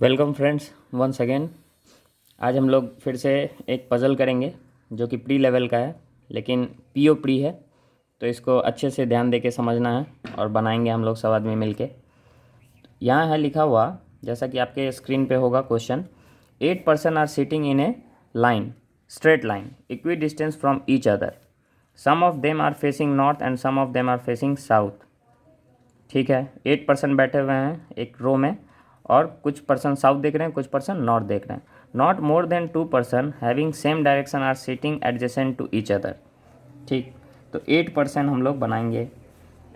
Welcome friends once again. आज हम लोग फिर से एक पज़ल करेंगे जो कि प्री लेवल का है, लेकिन पीओ प्री है, तो इसको अच्छे से ध्यान दे के समझना है और बनाएंगे हम लोग सब आदमी मिलके। यहाँ है लिखा हुआ, जैसा कि आपके स्क्रीन पे होगा question. 8 person are sitting in a line, straight line, equidistance from each other. Some of them are facing north and some of them are facing south. ठीक है, 8 पर्सन बैठे हुए हैं एक रो में, और कुछ पर्सन साउथ देख रहे हैं, कुछ पर्सन नॉर्थ देख रहे हैं। Not more than 2 person having same direction are sitting adjacent to each other. ठीक, तो 8 पर्सन हम लोग बनाएंगे,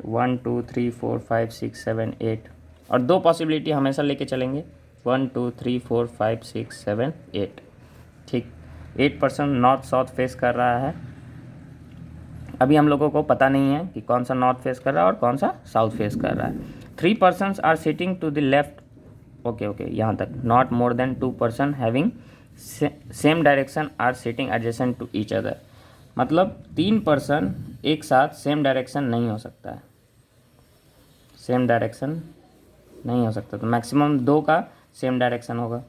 1 2 3 4 5 6 7 8, और दो पॉसिबिलिटी हमेशा लेके चलेंगे, 1 2 3 4 5 6 7 8। ठीक, 8 पर्सन नॉर्थ साउथ फेस कर रहा है। अभी हम लोगों को पता नहीं है कि कौन सा नॉर्थ फेस कर रहा है और कौन सा साउथ फेस कर रहा है। 3 persons are sitting to the left, okay यहाँ तक। Not more than 2 person having same direction are sitting adjacent to each other. मतलब 3 पर्सन एक साथ सेम डायरेक्शन नहीं हो सकता है, सेम डायरेक्शन नहीं हो सकता, तो मैक्सिमम 2 का सेम डायरेक्शन होगा।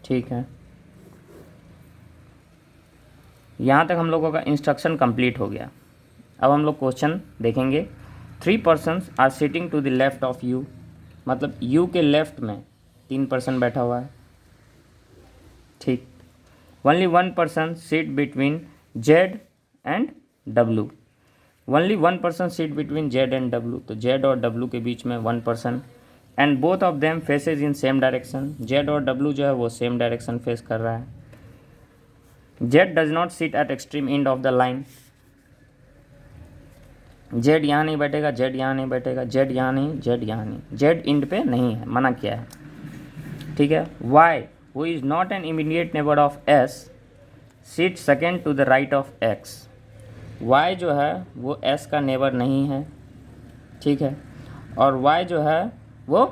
ठीक है, यहाँ तक हम लोगों का इंस्ट्रक्शन कंप्लीट हो गया। अब हम लोग क्वेश्चन देखेंगे। 3 persons are sitting to the left of U, मतलब यू के लेफ्ट में 3 पर्सन बैठा हुआ है। ठीक, only 1 person seat between Z and W. Only 1 person seat between Z and W, तो जेड और डब्लू के बीच में 1 person. And both of them faces in same direction, Z और डब्लू जो है वो सेम डायरेक्शन फेस कर रहा है। Z does not sit at extreme end of the line, Z यहाँ नहीं बैठेगा, जेड यहाँ नहीं बैठेगा, जेड यहाँ नहीं, जेड यहाँ नहीं, जेड इंड पे नहीं है, मना किया है। ठीक है, Y who is not an immediate neighbour of S seat second to the right of X. Y जो है वो एस का नेबर नहीं है, ठीक है, और वाई जो है वो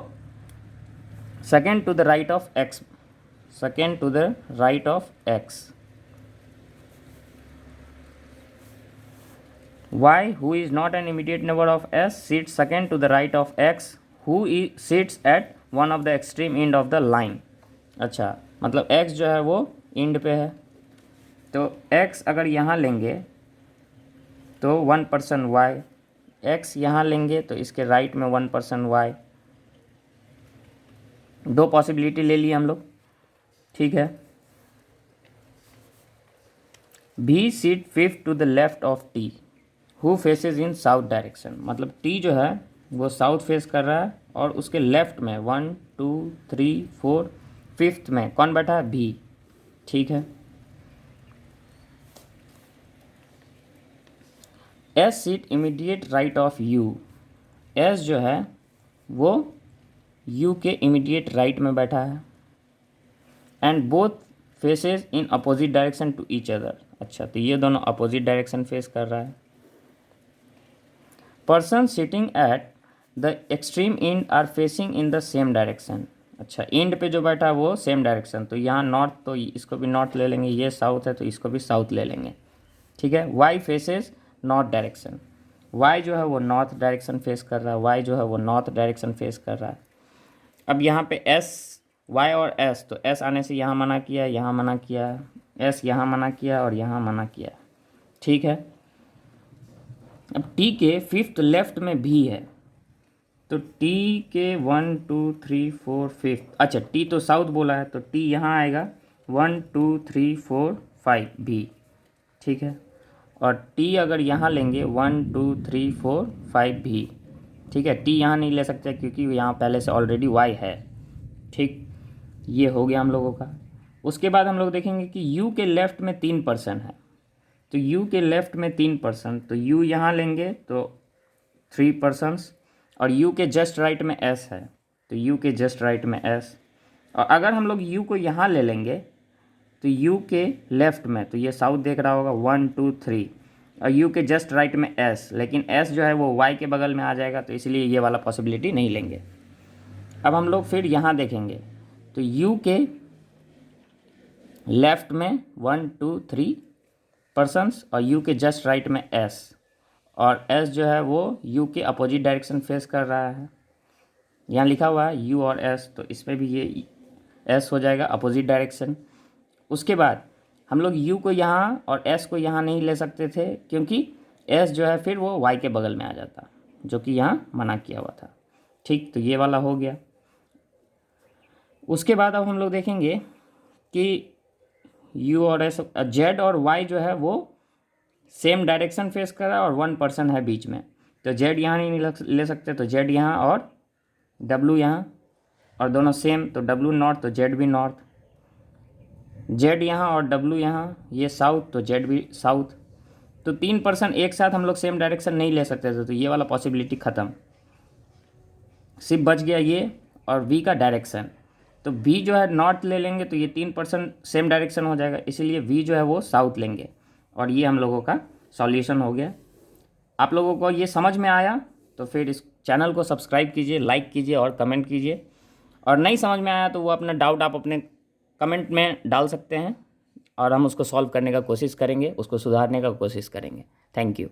second to the right of X, second to the right of X. Y, who is not an immediate neighbor of S, sits second to the right of X, who sits at one of the extreme end of the line। अच्छा, मतलब X जो है वो end पे है, तो X अगर यहाँ लेंगे तो 1 पर्सन Y, X यहाँ लेंगे तो इसके राइट में 1 पर्सन Y। दो पॉसिबिलिटी ले लिए हम लोग। ठीक है, B seat fifth to the left of T, who faces in south direction. मतलब टी जो है वो साउथ फेस कर रहा है, और उसके लेफ्ट में 1 2 3 4 फिफ्थ में कौन बैठा है, भी। ठीक है, S seat immediate right of you, S जो है वो यू के इमीडिएट राइट में बैठा है। And both faces in opposite direction to each other. अच्छा, तो ये दोनों अपोजिट डायरेक्शन फेस कर रहा है। Person sitting at the extreme end are facing in the same direction. अच्छा, एंड पे जो बैठा है वो सेम डायरेक्शन, तो यहाँ नॉर्थ, तो इसको भी नॉर्थ ले लेंगे, ये साउथ है तो इसको भी साउथ ले लेंगे। ठीक है, Y faces north direction, Y जो है वो नॉर्थ डायरेक्शन फेस कर रहा है, वाई जो है वो नॉर्थ डायरेक्शन फेस कर रहा है। अब यहाँ पे एस, वाई और एस, तो एस आने से यहाँ मना किया, यहाँ मना किया, एस यहाँ मना किया और यहाँ मना किया। ठीक है, अब टी के फिफ्थ लेफ्ट में भी है, तो टी के 1 2 3 4 फिफ्थ, अच्छा टी तो साउथ बोला है तो टी यहाँ आएगा 1 2 3 4 5 भी। ठीक है, और टी अगर यहाँ लेंगे 1 2 3 4 5 भी। ठीक है, टी यहाँ नहीं ले सकते क्योंकि यहाँ पहले से ऑलरेडी वाई है। ठीक, ये हो गया हम लोगों का। उसके बाद हम लोग देखेंगे कि यू के लेफ्ट में 3 पर्सन है, तो u के लेफ्ट में 3 पर्सन, तो u यहाँ लेंगे तो 3 पर्सन्स, और u के जस्ट राइट में s है, तो u के जस्ट राइट में s। और अगर हम लोग u को यहाँ ले लेंगे तो u के लेफ्ट में, तो ये साउथ देख रहा होगा 1 2 3, और u के जस्ट राइट में s, लेकिन s जो है वो y के बगल में आ जाएगा, तो इसलिए ये वाला पॉसिबिलिटी नहीं लेंगे। अब हम लोग फिर यहाँ देखेंगे तो u के लेफ्ट में 1 2 3 पर्सन्स, और यू के जस्ट राइट में एस, और एस जो है वो यू के अपोजिट डायरेक्शन फेस कर रहा है। यहाँ लिखा हुआ है यू और एस, तो इसमें भी ये एस हो जाएगा, अपोजिट डायरेक्शन। उसके बाद हम लोग यू को यहाँ और एस को यहाँ नहीं ले सकते थे, क्योंकि एस जो है फिर वो वाई के बगल में आ जाता, जो कि यहाँ मना किया हुआ था। ठीक, तो ये वाला हो गया। उसके बाद अब हम लोग देखेंगे कि यू और एस, जेड और वाई जो है वो सेम डायरेक्शन फेस कर रहा है और 1 है बीच में, तो जेड यहाँ नहीं ले सकते, तो जेड यहाँ और डब्लू यहाँ, और दोनों सेम, तो डब्लू नॉर्थ तो जेड भी नॉर्थ, जेड यहाँ और डब्लू यहाँ, ये साउथ तो जेड भी साउथ। तो 3% एक साथ हम लोग सेम डायरेक्शन नहीं ले सकते थे, तो ये वाला पॉसिबिलिटी ख़त्म। सिर्फ बच गया ये और वी का डायरेक्शन, तो वी जो है नॉर्थ ले लेंगे तो ये 3% सेम डायरेक्शन हो जाएगा, इसीलिए वी जो है वो साउथ लेंगे, और ये हम लोगों का सॉल्यूशन हो गया। आप लोगों को ये समझ में आया तो फिर इस चैनल को सब्सक्राइब कीजिए, लाइक कीजिए और कमेंट कीजिए, और नहीं समझ में आया तो वो अपना डाउट आप अपने कमेंट में डाल सकते हैं, और हम उसको सॉल्व करने का कोशिश करेंगे, उसको सुधारने का कोशिश करेंगे। Thank you.